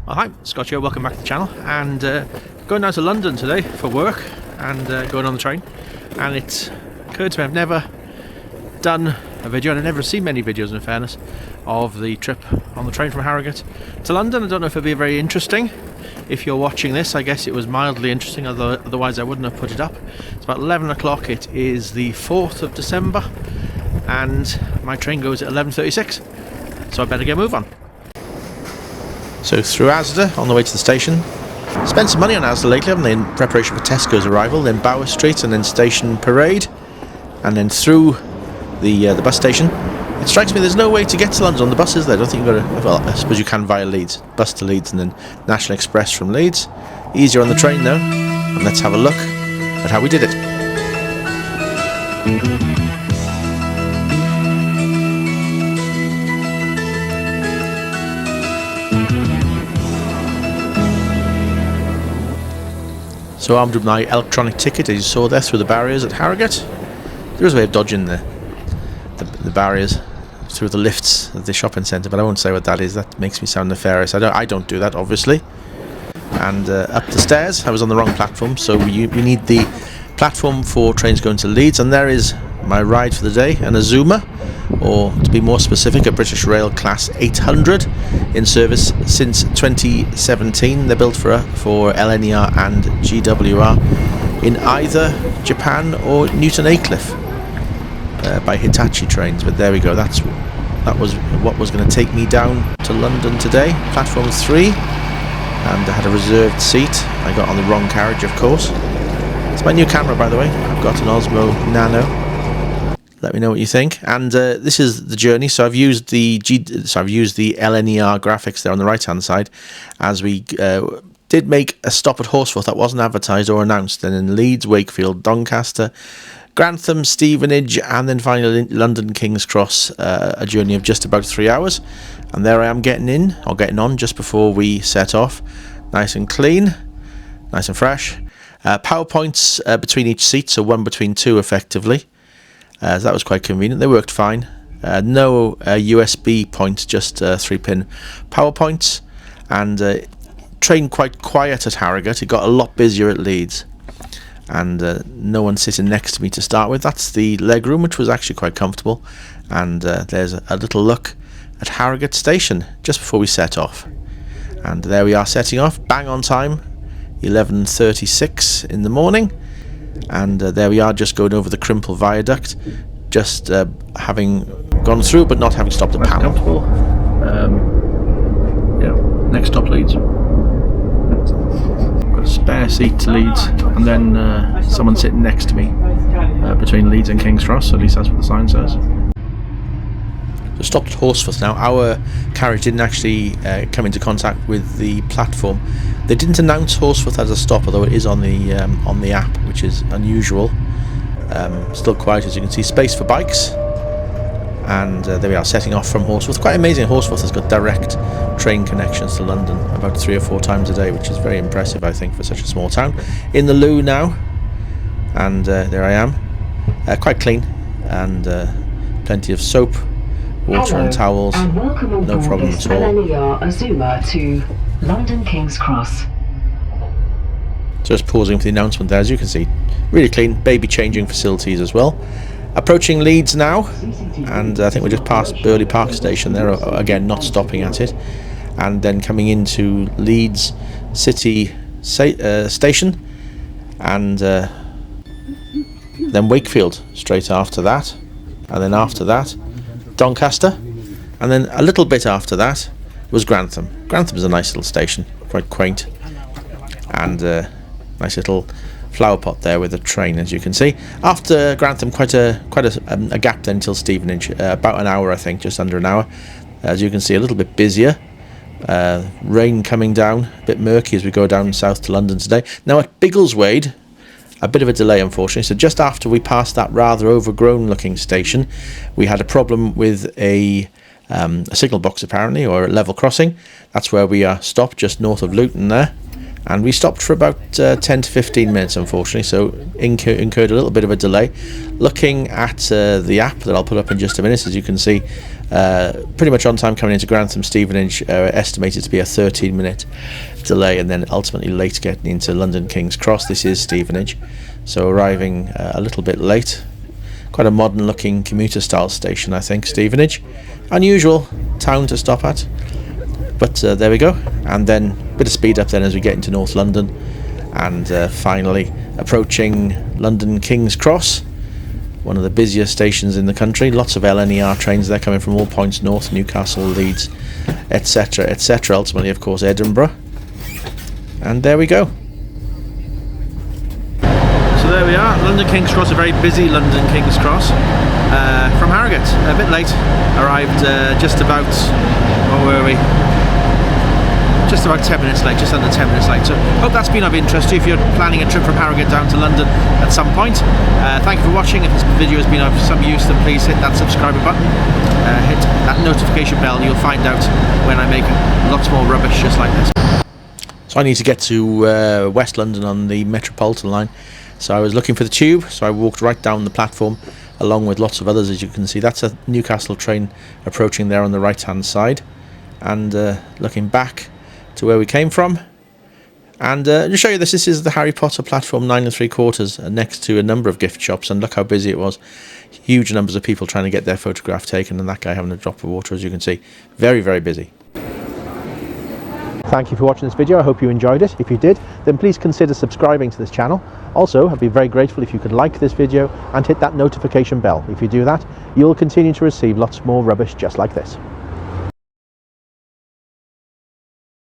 Well, hi, Scott here, welcome back to the channel, and going down to London today for work and going on the train. And it's occurred to me I've never done a video, and I've never seen many videos in fairness, of the trip on the train from Harrogate to London. I don't know if it'll be very interesting. If you're watching this, I guess it was mildly interesting, otherwise I wouldn't have put it up. It's about 11 o'clock, it is the 4th of December, and my train goes at 11:36, so I better get a move on. So through Asda, on the way to the station. Spent some money on Asda lately, haven't they, in preparation for Tesco's arrival, then Bower Street, and then Station Parade, and then through the bus station. It strikes me there's no way to get to London on the bus, is there? I don't think you've got to, well, I suppose you can via Leeds, bus to Leeds and then National Express from Leeds. Easier on the train though, and let's have a look at how we did it. So armed with my electronic ticket, as you saw there, through the barriers at Harrogate. There is a way of dodging the barriers through the lifts at the shopping centre, but I won't say what that is. That makes me sound nefarious. I don't do that, obviously. And up the stairs, I was on the wrong platform, so we need the platform for trains going to Leeds, and there is my ride for the day, an Azuma, or to be more specific, a British Rail Class 800, in service since 2017. They're built for LNER and GWR in either Japan or Newton Aycliffe by Hitachi trains. But there we go, that was what was going to take me down to London today. Platform 3, and I had a reserved seat. I got on the wrong carriage, of course. It's my new camera, by the way. I've got an Osmo Nano. Let me know what you think. And this is the journey. So I've used the LNER graphics there on the right hand side, as we did make a stop at Horsforth that wasn't advertised or announced. Then in Leeds, Wakefield, Doncaster, Grantham, Stevenage, and then finally London King's Cross. A journey of just about 3 hours. And there I am getting on just before we set off. Nice and clean, nice and fresh. PowerPoints between each seat, so one between two effectively. So that was quite convenient. They worked fine. No USB points, just 3-pin power points. And train quite quiet at Harrogate. It got a lot busier at Leeds. And no one sitting next to me to start with. That's the leg room, which was actually quite comfortable. And there's a little look at Harrogate Station just before we set off. And there we are setting off, bang on time, 11:36 in the morning. And there we are, just going over the Crimple Viaduct, just having gone through but not having stopped at Pam. Next stop Leeds. Got a spare seat to Leeds, and then someone sitting next to me between Leeds and King's Cross, so at least that's what the sign says. So stopped at Horsforth now. Our carriage didn't actually come into contact with the platform. They didn't announce Horsforth as a stop, although it is on the app, which is unusual. Still quiet, as you can see. Space for bikes. And there we are, setting off from Horsforth. Quite amazing, Horsforth has got direct train connections to London about 3 or 4 times a day, which is very impressive, I think, for such a small town. In the loo now, and there I am. Quite clean, and plenty of soap, water and towels, no problem at all. LNER Azuma to London King's Cross. Just pausing for the announcement there, as you can see. Really clean, baby changing facilities as well. Approaching Leeds now, and I think we're just past Burley Park Station there, again not stopping at it. And then coming into Leeds City Station, and then Wakefield straight after that. And then after that, Doncaster, and then a little bit after that was Grantham. Grantham's a nice little station, quite quaint, and nice little flower pot there with a train, as you can see. After Grantham, quite a gap then until Stevenage, about an hour, I think, just under an hour. As you can see, a little bit busier. Rain coming down, a bit murky as we go down south to London today. Now at Biggleswade, a bit of a delay, unfortunately. So just after we passed that rather overgrown looking station, we had a problem with a signal box, apparently, or a level crossing. That's where we are stopped, just north of Luton there. and we stopped for about 10 to 15 minutes, unfortunately, so incurred a little bit of a delay. Looking at the app that I'll put up in just a minute, as you can see, pretty much on time coming into Grantham Stevenage, estimated to be a 13-minute delay, and then ultimately late getting into London King's Cross. This is Stevenage, so arriving a little bit late. Quite a modern looking commuter style station, I think, Stevenage. Unusual town to stop at, but there we go. And then a bit of speed up then as we get into North London, and finally approaching London King's Cross, one of the busiest stations in the country. Lots of LNER trains there coming from all points north, Newcastle, Leeds, etc, etc. Ultimately, of course, Edinburgh. And there we go. So there we are, London King's Cross, a very busy London King's Cross, from Harrogate. A bit late, arrived just about, where were we? Just about 10 minutes late, just under 10 minutes late. So hope that's been of interest to you if you're planning a trip from Harrogate down to London at some point. Thank you for watching. If this video has been of some use, then please hit that subscribe button, hit that notification bell, and you'll find out when I make lots more rubbish just like this. So I need to get to West London on the Metropolitan line. So I was looking for the tube, so I walked right down the platform along with lots of others, as you can see. That's a Newcastle train approaching there on the right hand side, and looking back to where we came from, and to show you this is the Harry Potter platform 9 3/4, next to a number of gift shops, and look how busy it was. Huge numbers of people trying to get their photograph taken, and that guy having a drop of water, as you can see. Very, very busy. Thank you for watching this video. I hope you enjoyed it. If you did, then please consider subscribing to this channel. Also, I'd be very grateful if you could like this video and hit that notification bell. If you do that, you'll continue to receive lots more rubbish just like this.